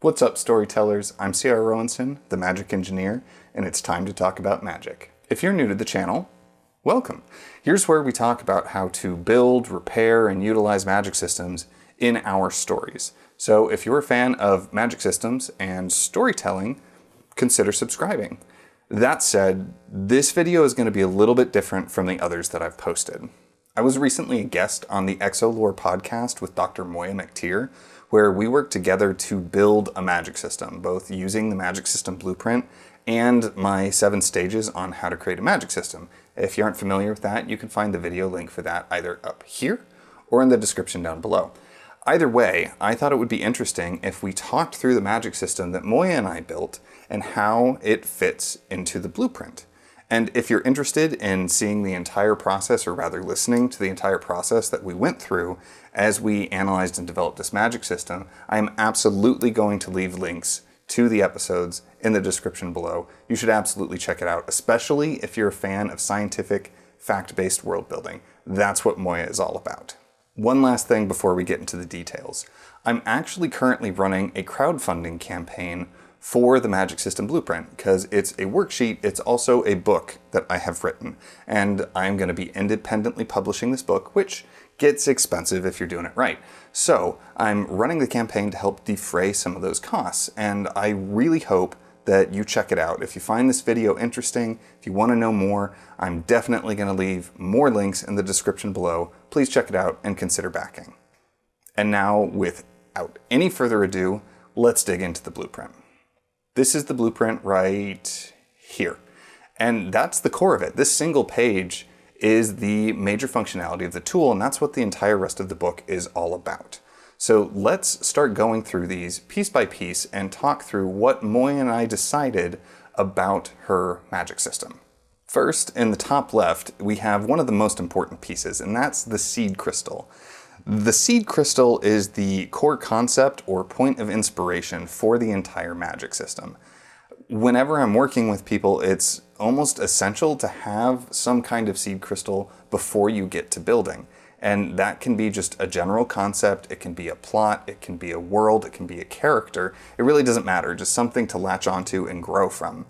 What's up, storytellers? I'm C.R. Rowanson, the Magic Engineer, and it's time to talk about magic. If you're new to the channel, welcome. Here's where we talk about how to build, repair, and utilize magic systems in our stories. So if you're a fan of magic systems and storytelling, consider subscribing. That said, this video is going to be a little bit different from the others that I've posted. I was recently a guest on the Exolore podcast with Dr. Moiya McTier, where we worked together to build a magic system, both using the magic system blueprint and my 7 stages on how to create a magic system. If you aren't familiar with that, you can find the video link for that either up here or in the description down below. Either way, I thought it would be interesting if we talked through the magic system that Moiya and I built and how it fits into the blueprint. And if you're interested in seeing the entire process, or rather listening to the entire process that we went through as we analyzed and developed this magic system, I am absolutely going to leave links to the episodes in the description below. You should absolutely check it out, especially if you're a fan of scientific, fact-based world building. That's what Moiya is all about. One last thing before we get into the details. I'm actually currently running a crowdfunding campaign for the Magic System Blueprint, because it's a worksheet, it's also a book that I have written, and I'm going to be independently publishing this book, which gets expensive if you're doing it right. So I'm running the campaign to help defray some of those costs, and I really hope that you check it out. If you find this video interesting, if you want to know more, I'm definitely going to leave more links in the description below. Please check it out and consider backing. And now, without any further ado, let's dig into the blueprint. This is the blueprint right here. And that's the core of it. This single page is the major functionality of the tool, and that's what the entire rest of the book is all about. So let's start going through these piece by piece and talk through what Moiya and I decided about her magic system. First, in the top left, we have one of the most important pieces, and that's the seed crystal. The seed crystal is the core concept or point of inspiration for the entire magic system. Whenever I'm working with people, it's almost essential to have some kind of seed crystal before you get to building. And that can be just a general concept, it can be a plot, it can be a world, it can be a character. It really doesn't matter, just something to latch onto and grow from.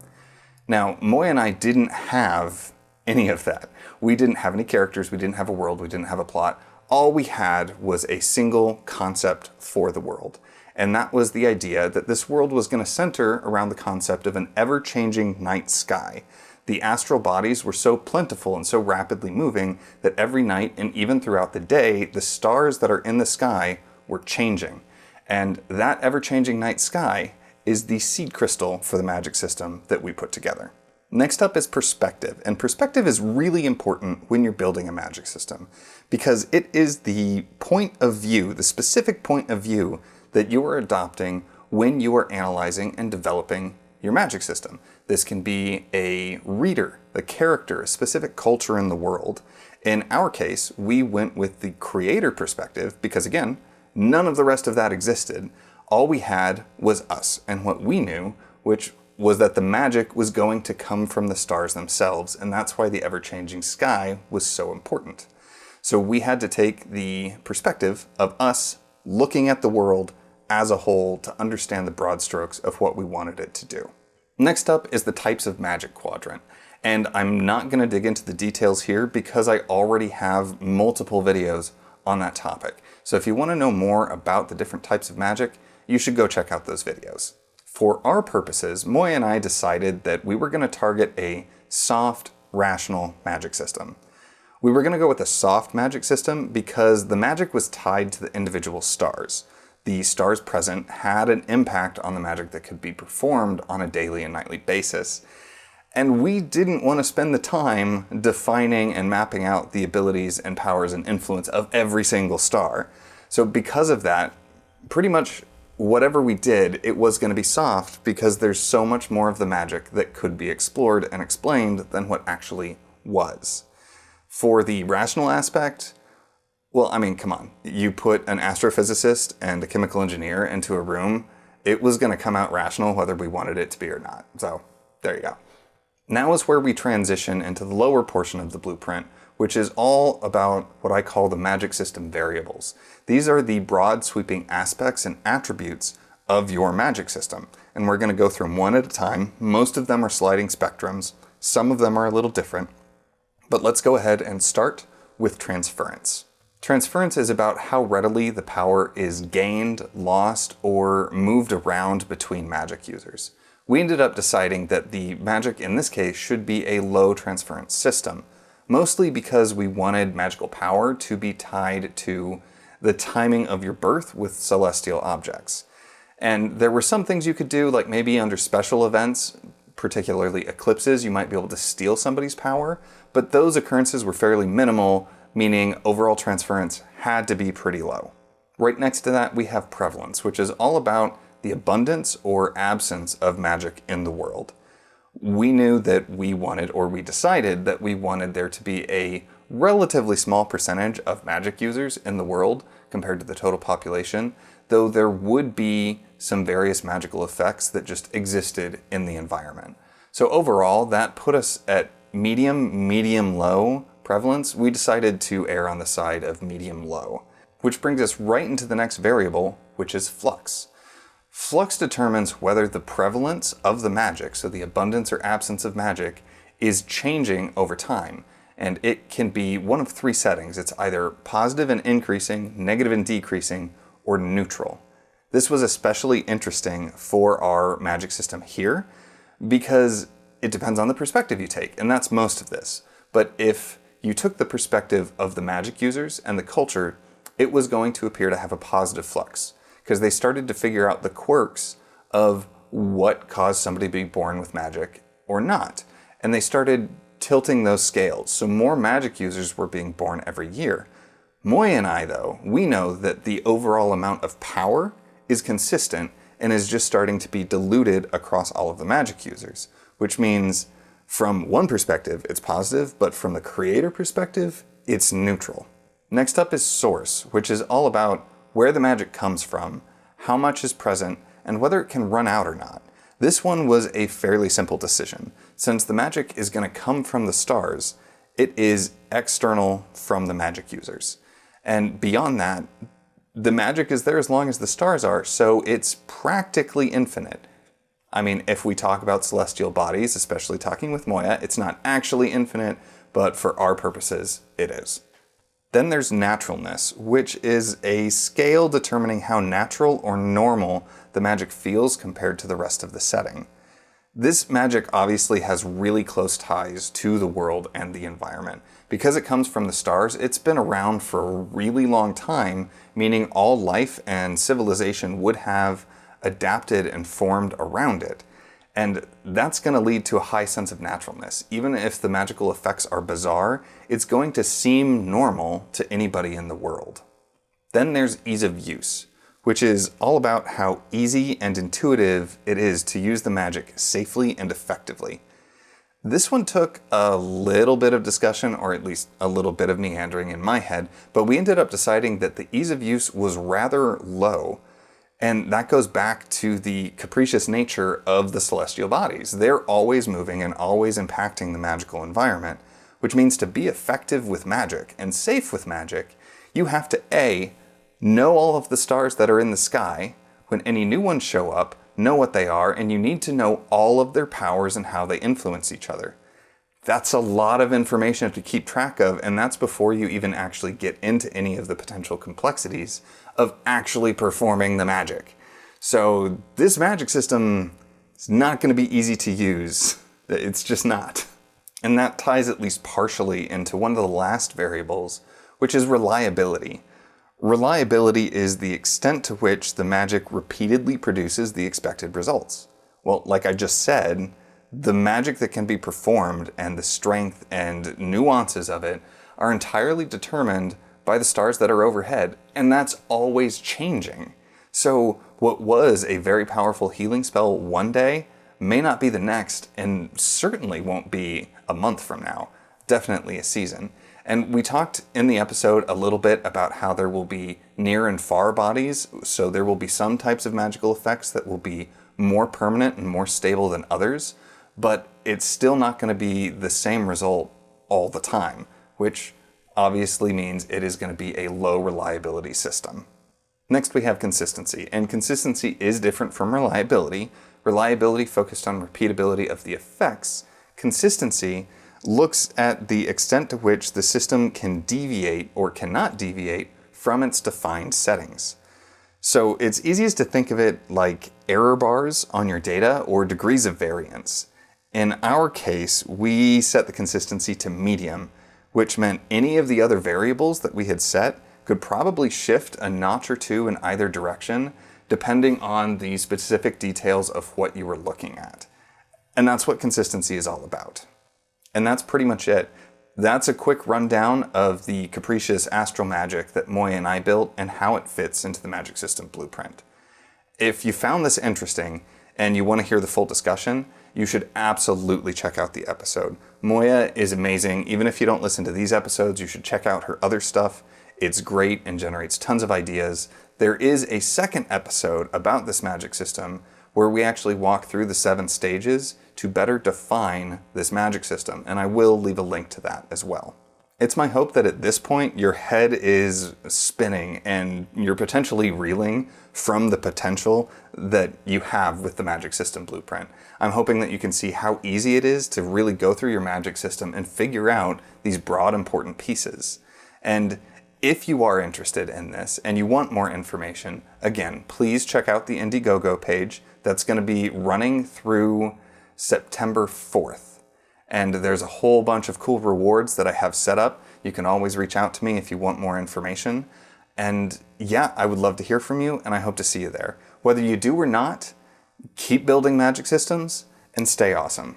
Now, Moiya and I didn't have any of that. We didn't have any characters, we didn't have a world, we didn't have a plot. All we had was a single concept for the world. And that was the idea that this world was going to center around the concept of an ever-changing night sky. The astral bodies were so plentiful and so rapidly moving that every night and even throughout the day, the stars that are in the sky were changing. And that ever-changing night sky is the seed crystal for the magic system that we put together. Next up is perspective, and perspective is really important when you're building a magic system because it is the point of view, the specific point of view that you are adopting when you are analyzing and developing your magic system. This can be a reader, a character, a specific culture in the world. In our case, we went with the creator perspective because, again, none of the rest of that existed. All we had was us and what we knew, which was that the magic was going to come from the stars themselves, and that's why the ever-changing sky was so important. So we had to take the perspective of us looking at the world as a whole to understand the broad strokes of what we wanted it to do. Next up is the types of magic quadrant, and I'm not going to dig into the details here because I already have multiple videos on that topic. So if you want to know more about the different types of magic, you should go check out those videos. For our purposes, Moiya and I decided that we were going to target a soft, rational magic system. We were going to go with a soft magic system because the magic was tied to the individual stars. The stars present had an impact on the magic that could be performed on a daily and nightly basis. And we didn't want to spend the time defining and mapping out the abilities and powers and influence of every single star. So because of that, pretty much whatever we did, it was going to be soft because there's so much more of the magic that could be explored and explained than what actually was. For the rational aspect, well, I mean, come on. You put an astrophysicist and a chemical engineer into a room, it was going to come out rational whether we wanted it to be or not. So there you go. Now is where we transition into the lower portion of the blueprint, which is all about what I call the magic system variables. These are the broad sweeping aspects and attributes of your magic system. And we're going to go through them one at a time. Most of them are sliding spectrums. Some of them are a little different. But let's go ahead and start with transference. Transference is about how readily the power is gained, lost, or moved around between magic users. We ended up deciding that the magic in this case should be a low transference system, mostly because we wanted magical power to be tied to the timing of your birth with celestial objects. And there were some things you could do, like maybe under special events, particularly eclipses, you might be able to steal somebody's power, but those occurrences were fairly minimal, meaning overall transference had to be pretty low. Right next to that, we have Prevalence, which is all about the abundance or absence of magic in the world. We knew that we wanted, or we decided that we wanted there to be a relatively small percentage of magic users in the world compared to the total population, though there would be some various magical effects that just existed in the environment. So overall, that put us at medium-low prevalence. We decided to err on the side of medium-low, which brings us right into the next variable, which is flux. Flux determines whether the prevalence of the magic, so the abundance or absence of magic, is changing over time. And it can be one of three settings. It's either positive and increasing, negative and decreasing, or neutral. This was especially interesting for our magic system here because it depends on the perspective you take, and that's most of this. But if you took the perspective of the magic users and the culture, it was going to appear to have a positive flux because they started to figure out the quirks of what caused somebody to be born with magic or not. And they started tilting those scales, so more magic users were being born every year. Moiya and I, though, we know that the overall amount of power is consistent and is just starting to be diluted across all of the magic users, which means from one perspective, it's positive, but from the creator perspective, it's neutral. Next up is source, which is all about where the magic comes from, how much is present, and whether it can run out or not. This one was a fairly simple decision. Since the magic is going to come from the stars, it is external from the magic users. And beyond that, the magic is there as long as the stars are, so it's practically infinite. I mean, if we talk about celestial bodies, especially talking with Moiya, it's not actually infinite, but for our purposes, it is. Then there's naturalness, which is a scale determining how natural or normal the magic feels compared to the rest of the setting. This magic obviously has really close ties to the world and the environment. Because it comes from the stars, it's been around for a really long time, meaning all life and civilization would have adapted and formed around it. And that's going to lead to a high sense of naturalness. Even if the magical effects are bizarre, it's going to seem normal to anybody in the world. Then there's ease of use, which is all about how easy and intuitive it is to use the magic safely and effectively. This one took a little bit of discussion, or at least a little bit of meandering in my head, but we ended up deciding that the ease of use was rather low. And that goes back to the capricious nature of the celestial bodies. They're always moving and always impacting the magical environment, which means to be effective with magic and safe with magic, you have to A, know all of the stars that are in the sky. When any new ones show up, know what they are, and you need to know all of their powers and how they influence each other. That's a lot of information to keep track of, and that's before you even actually get into any of the potential complexities of actually performing the magic. So this magic system is not going to be easy to use. It's just not. And that ties at least partially into one of the last variables, which is reliability. Reliability is the extent to which the magic repeatedly produces the expected results. Well, like I just said, the magic that can be performed and the strength and nuances of it are entirely determined by the stars that are overhead, and that's always changing. So what was a very powerful healing spell one day may not be the next, and certainly won't be a month from now, definitely a season. And we talked in the episode a little bit about how there will be near and far bodies, so there will be some types of magical effects that will be more permanent and more stable than others, but it's still not going to be the same result all the time, which obviously means it is going to be a low reliability system. Next we have consistency, and consistency is different from reliability. Reliability focused on repeatability of the effects. Consistency looks at the extent to which the system can deviate or cannot deviate from its defined settings. So it's easiest to think of it like error bars on your data or degrees of variance. In our case, we set the consistency to medium, which meant any of the other variables that we had set could probably shift a notch or two in either direction, depending on the specific details of what you were looking at. And that's what consistency is all about. And that's pretty much it. That's a quick rundown of the capricious astral magic that Moiya and I built and how it fits into the Magic System blueprint. If you found this interesting and you want to hear the full discussion, you should absolutely check out the episode. Moiya is amazing. Even if you don't listen to these episodes, you should check out her other stuff. It's great and generates tons of ideas. There is a second episode about this magic system where we actually walk through the 7 stages to better define this magic system, and I will leave a link to that as well. It's my hope that at this point your head is spinning and you're potentially reeling from the potential that you have with the Magic System blueprint. I'm hoping that you can see how easy it is to really go through your magic system and figure out these broad, important pieces. And if you are interested in this and you want more information, again, please check out the Indiegogo page. That's going to be running through September 4th. And there's a whole bunch of cool rewards that I have set up. You can always reach out to me if you want more information. And yeah, I would love to hear from you, and I hope to see you there. Whether you do or not, keep building magic systems and stay awesome.